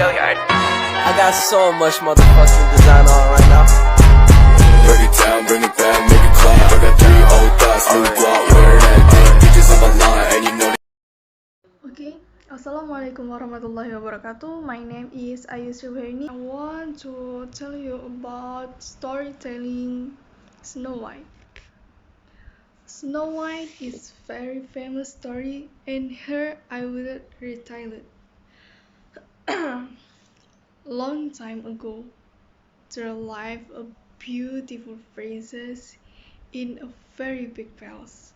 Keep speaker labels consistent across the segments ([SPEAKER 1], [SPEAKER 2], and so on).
[SPEAKER 1] I got so much motherfucking design on right now.
[SPEAKER 2] Break it down, bring it back, make it clap. I got 3 old thoughts, new guap, wear that thing. Bitches on my line, and you know.
[SPEAKER 3] Okay, Assalamualaikum warahmatullahi wabarakatuh. My name is Ayu Sriweni. I want to tell you about storytelling Snow White. Snow White is very famous story, and here I will retell it. Long time ago, there lived a beautiful princess in a very big palace.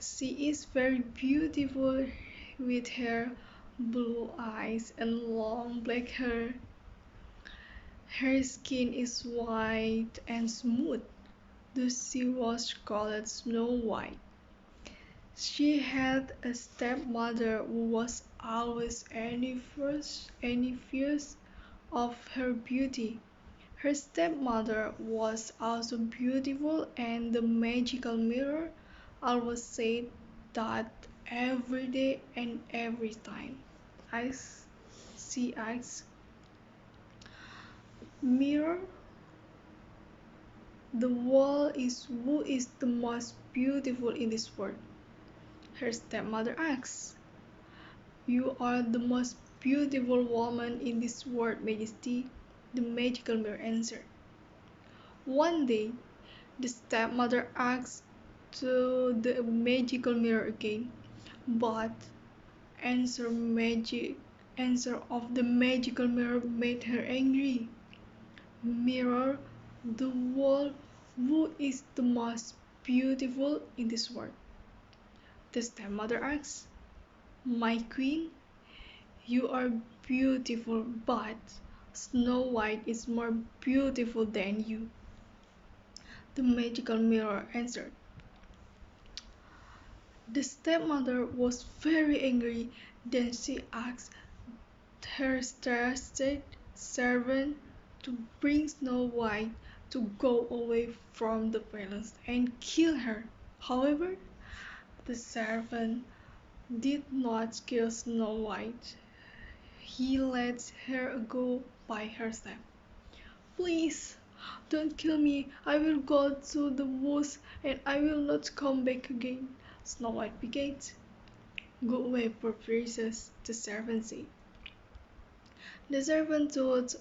[SPEAKER 3] She is very beautiful with her blue eyes and long black hair. Her skin is white and smooth, thus she was called Snow White. She had a stepmother who was always envious of her beauty. Her stepmother was also beautiful, and the magical mirror always said that every day and every time. She asked, "Mirror, the wall is who is the most beautiful in this world?" Her stepmother asks, "You are the most beautiful woman in this world, Majesty," the magical mirror answered. One day, the stepmother asked to the magical mirror again, but answer of the magical mirror made her angry. "Mirror the wall, who is the most beautiful in this world?" The stepmother asked. "My queen, you are beautiful, but Snow White is more beautiful than you," the magical mirror answered. The stepmother was very angry. Then she asked her trusted servant to bring Snow White to go away from the palace and kill her. However, the servant did not kill Snow White. He let her go by herself. "Please, don't kill me. I will go to the woods and I will not come back again," Snow White begged. "Go away, poor princess," the servant said. The servant thought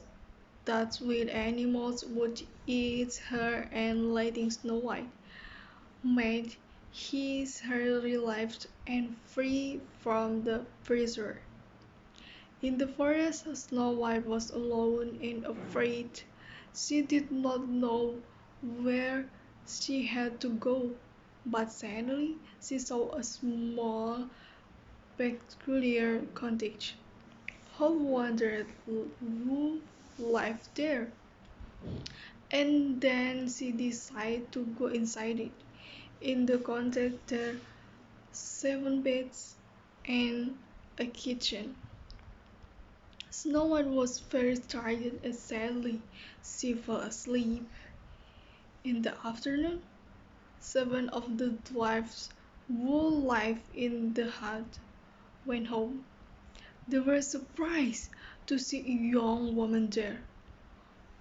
[SPEAKER 3] that wild animals would eat her, and letting Snow White made her relieved and free from the prison. In the forest, Snow White was alone and afraid. She did not know where she had to go, but suddenly she saw a small, peculiar cottage. Who wondered who lived there? And then she decided to go inside it. In the cottage there were 7 beds and a kitchen. Snow White was very tired and sadly she fell asleep. In the afternoon, 7 of the dwarfs who lived in the hut went home. They were surprised to see a young woman there.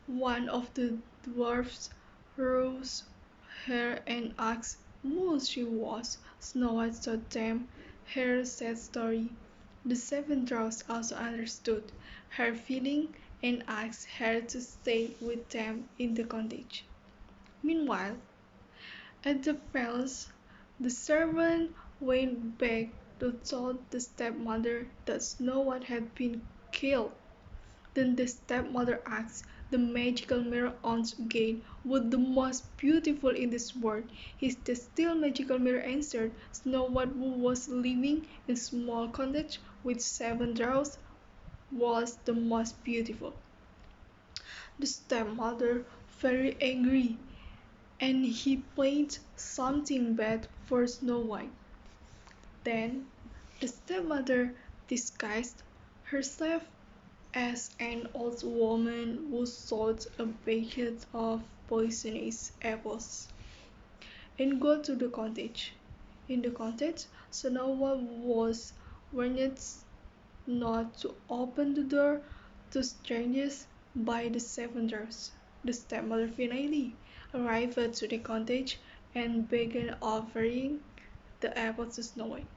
[SPEAKER 3] One of the dwarfs rose her and asked who she was. Snow White told them her sad story. The 7 dwarfs also understood her feeling and asked her to stay with them in the cottage. Meanwhile, at the palace, the servant went back to tell the stepmother that Snow White had been killed. Then the stepmother asked the magical mirror once again, "What the most beautiful in this world?" The still magical mirror answered, "Snow White, who was living in a small cottage with 7 dwarfs, was the most beautiful." The stepmother very angry, and he planned something bad for Snow White. Then the stepmother disguised herself as an old woman who sold a bucket of poisonous apples, and go to the cottage. In the cottage, Snow White was warned not to open the door to strangers by the seven dwarfs. The stepmother finally arrived to the cottage and began offering the apple to Snow White.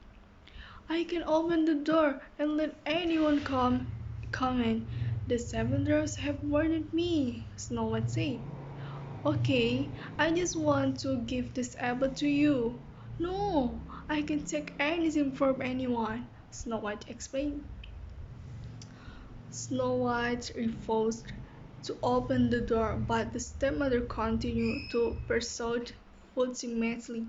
[SPEAKER 3] I can open the door and let anyone come in. The seven dwarfs have warned me, Snow White said. Okay, I just want to give this apple to you. No, I can take anything from anyone, Snow White explained. Snow White refused to open the door, but the stepmother continued to pursue ultimately.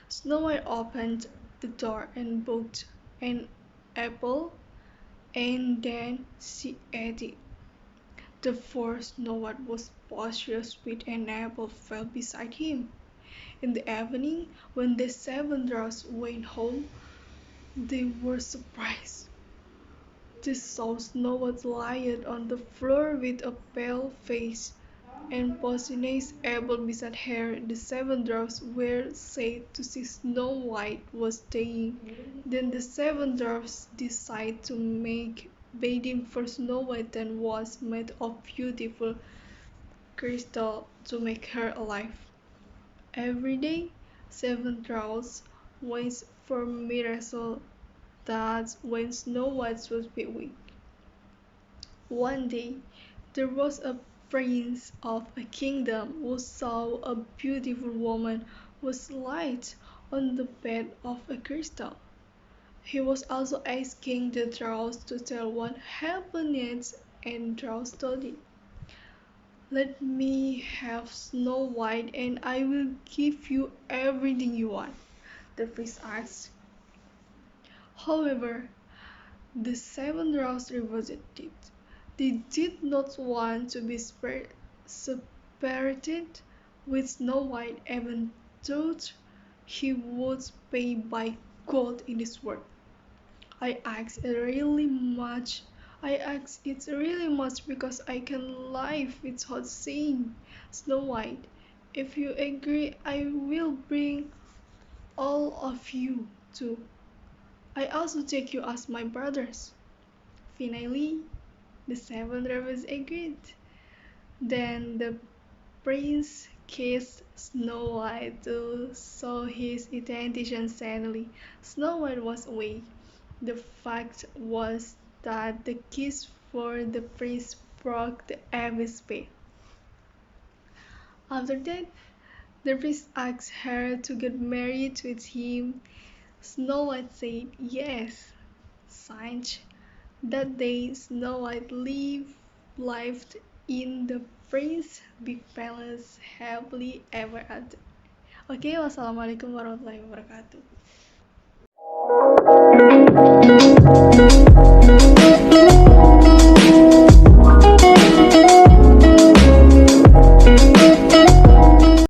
[SPEAKER 3] Snow White opened the door and bought an apple, and then she ate it. The first Snow White was posthumous with an apple fell beside him. In the evening, when the seven dwarfs went home, they were surprised. They saw Snow White lying on the floor with a pale face, and Posina's apple beside her. The seven dwarfs were sad to see Snow White was dying. Then the seven dwarfs decided to make bedding for Snow White that was made of beautiful crystal to make her alive. Every day, seven dwarfs wait for miracle that when Snow White was weak. One day, there was a prince of a kingdom who saw a beautiful woman who slept on the bed of a crystal. He was also asking the dwarfs to tell what happened next, and dwarfs told him, "Let me have Snow White, and I will give you everything you want," the prince asked. However, the seven dwarfs refused it. They did not want to be separated with Snow White, even though he would pay by gold in this world. I ask it really much. I ask it really much because I can live without seeing Snow White. If you agree, I will bring all of you too. I also take you as my brothers. Finally, the seven rebels agreed. Then the prince kissed Snow White to show his intention sadly. Snow White was awake. The fact was that the kiss for the prince broke the abbey's spell. After that, the prince asked her to get married with him. Snow White said yes. Since that day, Snow White lived in the Prince's big palace happily ever after. Oke, wassalamualaikum warahmatullahi wabarakatuh.